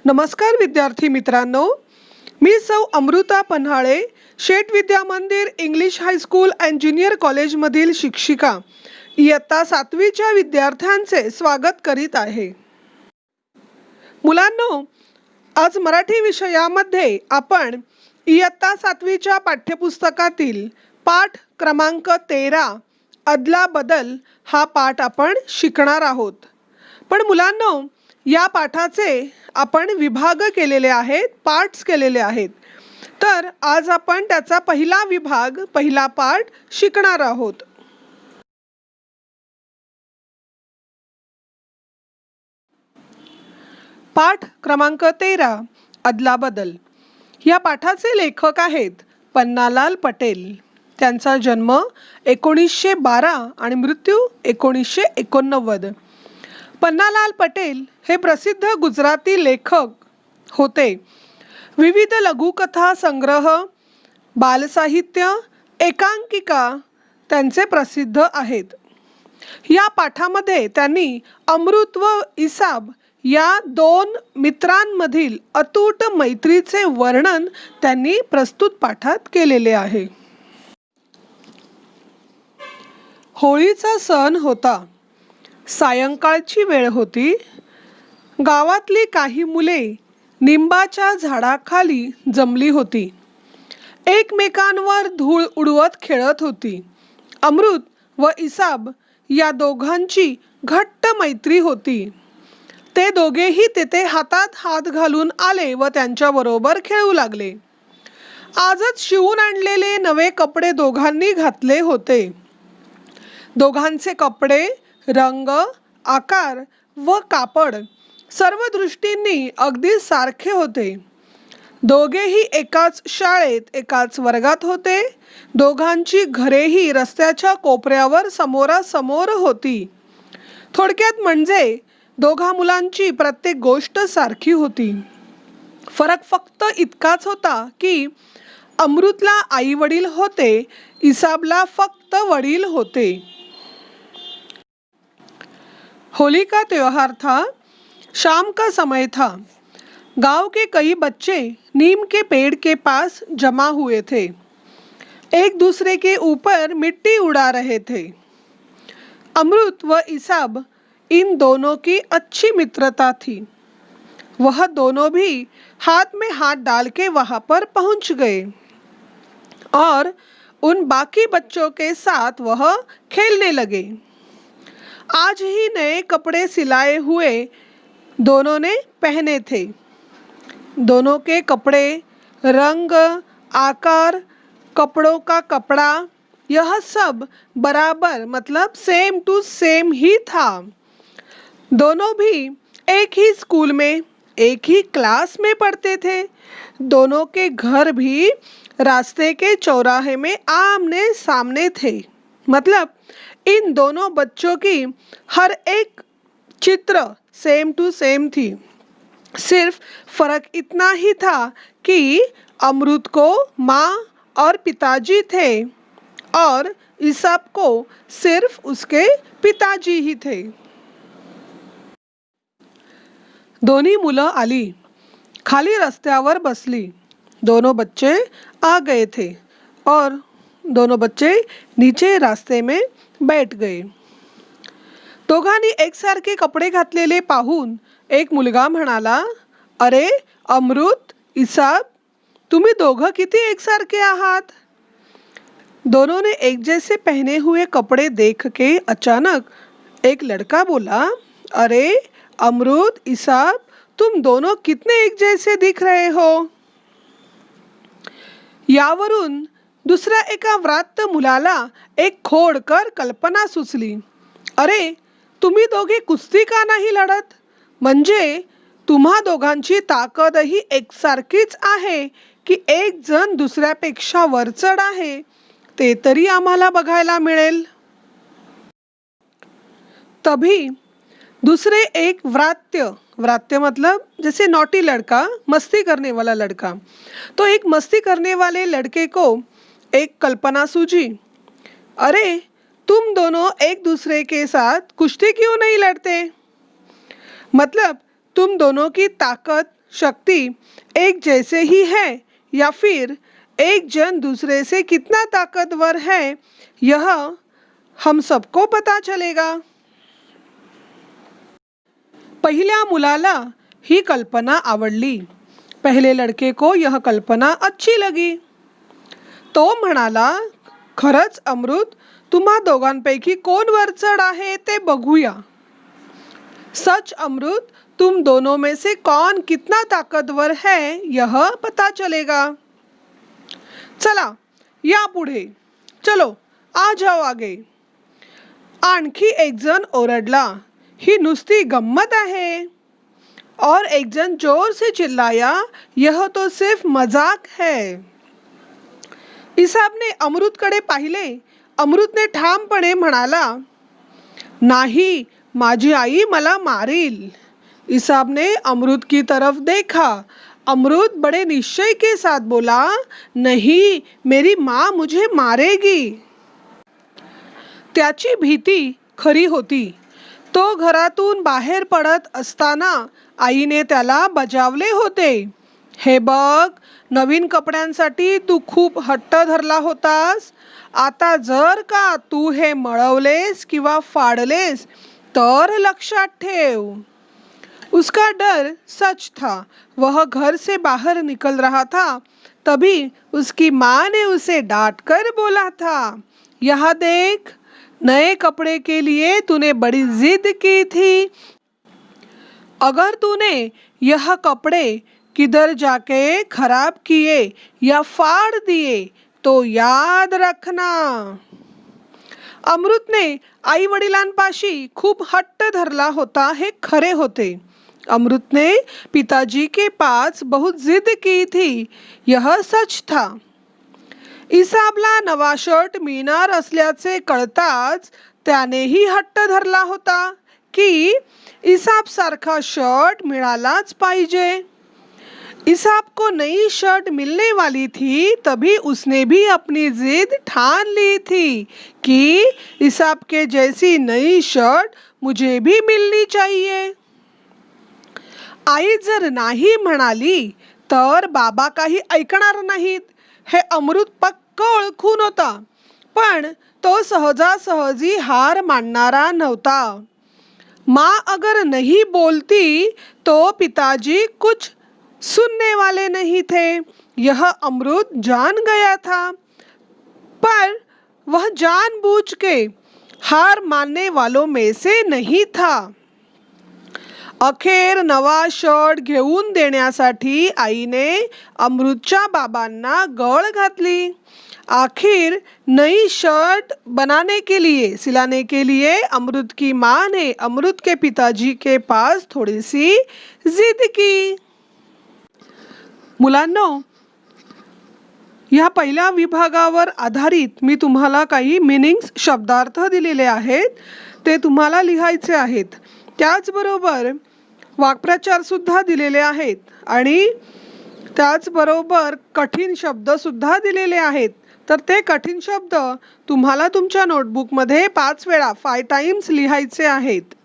नमस्कार विद्यार्थी मित्रांनो, मी सौ अमृता पन्हाळे, शेठ विद्या मंदिर इंग्लिश हायस्कूल अँड ज्युनियर कॉलेजमधील शिक्षिका इयत्ता 7वीच्या विद्यार्थ्यांचे स्वागत करीत आहे. मुलांनो, आज मराठी विषयामध्ये आपण इयत्ता 7वीच्या पाठ्यपुस्तकातील पाठ क्रमांक 13 अदला बदल हा पाठ आपण शिकणार आहोत. पण मुलांनो, या पाठाचे आपण विभाग केलेले आहेत, पार्ट्स केलेले आहेत. तर आज आपण त्याचा पहिला विभाग, पहिला पार्ट शिकणार आहोत. पाठ क्रमांक 13 अदला बदल. या पाठाचे लेखक आहेत पन्नालाल पटेल. त्यांचा जन्म 1912 आणि मृत्यू 1989. पन्नालाल पटेल हे प्रसिद्ध गुजराती लेखक होते. विविध लघुकथा संग्रह, बालसाहित्य, एकांकिका त्यांचे प्रसिद्ध आहेत. या पाठामध्ये त्यांनी अमृत व इसाब या दोन मित्रांमधील अतूट मैत्रीचे वर्णन त्यांनी प्रस्तुत पाठात केलेले आहे. होळीचा सण होता. सायंकाळची वेळ होती. गावातली काही मुले निंबाच्या झाडाखाली जमली होती. एकमेकांवर धूळ उडवत खेळत होती. अमृत व इसाब या दोघांची घट्ट मैत्री होती. ते दोघेही तेथे हातात हात घालून आले व त्यांच्याबरोबर खेळू लागले. आजच शिवून आणलेले नवे कपडे दोघांनी घातले होते. दोघांचे कपडे, रंग, आकार व कापड सर्व दृष्टींनी अगदी सारखे होते. दोघेही एकाच शाळेत, एकाच वर्गात होते. दोघांची घरेही रस्त्याच्या कोपऱ्यावर समोरासमोर होती. थोडक्यात म्हणजे दोघा मुलांची प्रत्येक गोष्ट सारखी होती. फरक फक्त इतकाच होता की अमृतला आई वडील होते, इसाबला फक्त वडील होते. होली का त्योहार था. शाम का समय था. गांव के कई बच्चे नीम के पेड़ के पास जमा हुए थे. एक दूसरे के ऊपर मिट्टी उड़ा रहे थे. अमृत व इसाब, इन दोनों की अच्छी मित्रता थी. वह दोनों भी हाथ में हाथ डाल के वहां पर पहुंच गए और उन बाकी बच्चों के साथ वह खेलने लगे. आज ही नए कपड़े सिलाए हुए दोनों ने पहने थे. दोनों के कपड़े, रंग, आकार, कपड़ों का कपड़ा, यह सब बराबर मतलब सेम टू सेम ही था. दोनों भी एक ही स्कूल में, एक ही क्लास में पढ़ते थे. दोनों के घर भी रास्ते के चौराहे में आमने सामने थे. मतलब इन दोनों बच्चों की हर एक चित्र सेम टू सेम थी. सिर्फ फर्क इतना ही था कि अमृत को माँ और पिताजी थे और इसाब को सिर्फ उसके पिताजी ही थे. दोन्ही मुलं आली. खाली रस्त्यावर बसली. दोनों बच्चे आ गए थे और दोनों बच्चे नीचे रास्ते में बैठ गए. दोघांनी एकसारखे कपडे घातलेले पाहून एक मुलगा म्हणाला, अरे अमृत, इसाब, तुम्ही दोघं किती एकसारखे आहात. दोनों ने एक जैसे पहने हुए कपड़े देख के अचानक एक लड़का बोला, अरे अमृत, इसाब, तुम दोनों कितने एक जैसे दिख रहे हो. यावरून दुसऱ्या एका व्रात्त मुलाला एक खोडकर कल्पना सुचली. अरे तुम्ही दोघे कुस्ती का नाही लढत. म्हणजे तुम्हा दोघांची ताकदही एकसारखीच आहे की एक जण दुसऱ्यापेक्षा वरचढ आहे ते तरी आम्हाला बघायला मिळेल. तभी दूसरे एक व्रात्य मतलब जैसे नॉटी लड़का, मस्ती करने वाला लड़का. तो एक मस्ती करने वाले लड़के को एक कल्पना सूझी. अरे तुम दोनों एक दूसरे के साथ कुश्ती क्यों नहीं लड़ते. मतलब तुम दोनों की ताकत, शक्ति एक जैसे ही है या फिर एक जन दूसरे से कितना ताकतवर है, यह हम सबको पता चलेगा। पहिल्या मुलाला ही कल्पना आवडली। पहले लड़के को यह कल्पना अच्छी लगी। तो म्हणाला, खरंच अमृत, तुम्हा दोघांपैकी कोण वरचढ आहे ते बघूया। सच अमृत, तुम दोनों में से कौन कितना ताकतवर है यह पता चलेगा। चला या पुढे, चलो आ जाओ आगे। आणखी एक जण ओरडला, ही नुसती गम्मत आहे। और एक जन जोर से चिल्लाया, यह तो सिर्फ मजाक है। इसाबने अमृतकडे पाहिले। अमृतने ठामपणे म्हणाला, नाही, माझी आई मला मारील। इसाब ने अमृत की तरफ देखा। अमृत बड़े निश्चय के साथ बोला, नहीं, मेरी माँ मुझे मारेगी। त्याची भीती खरी होती। तो घरातून बाहेर पडत असताना आईने त्याला बजावले होते, हे बघ, नवीन कपड्यांसाठी तू खूप हट्ट धरला होतास। आता जर का तू हे मळवलेस किंवा फाडलेस तर लक्षात ठेव। उसका डर सच था। वह घर से बाहर निकल रहा था, तभी उसकी माँ ने उसे डांट कर बोला था, यहाँ देख, नए कपड़े के लिए तूने बड़ी जिद की थी। अगर तूने यह कपड़े किधर जाके खराब किए या फाड़ दिए तो याद रखना। अमृतने आई वडिलांपाशी खूप हट्ट धरला होता, हे खरे होते। अमृत ने पिताजी के पास बहुत जिद की थी, यह सच था। इसाबला नवा शर्ट मिळणार असल्याचे कळताच त्यानेही हट्ट धरला होता की इसाब सारखा शर्ट मिळालाच पाहिजे। इसाब को नई शर्ट मिलने वाली थी, तभी उसने भी अपनी जिद ठान ली थी कि इसाब के जैसी नई शर्ट मुझे भी मिलनी चाहिए। आई जर नाही म्हणाली तर बाबा काही ऐकणार नाहीत, हे अमृत पक्क ओळखून होता। पण तो सहजासहजी हार मानणारा नव्हता। माँ अगर नहीं बोलती तो पिताजी कुछ सुनने वाले नहीं थे, यह अमृत जान गया था। पर वह जानबूझ के हार मानने वालों में से नहीं था। अखेर नवा शर्ट घेऊन देण्यासाठी आईने अमृतच्या बाबांना गळ घातली। आखिर नई शर्ट सिलाने के लिए अमृत की माँ ने अमृत के पिताजी के पास थोड़ी सी जिद की। मुलांनो, या पहिल्या विभागावर आधारित मी तुम्हाला काही मीनिंग्स, शब्दार्थ दिलेले आहेत, ते तुम्हाला लिहायचे आहेत। त्याचबरोबर वाक्प्रचार सुद्धा दिलेले आहेत आणि त्याचबरोबर कठीण शब्द सुद्धा दिलेले आहेत। तर ते कठीण शब्द तुम्हाला तुमच्या नोटबुकमध्ये 5 वेळा 5 टाइम्स लिहायचे आहेत।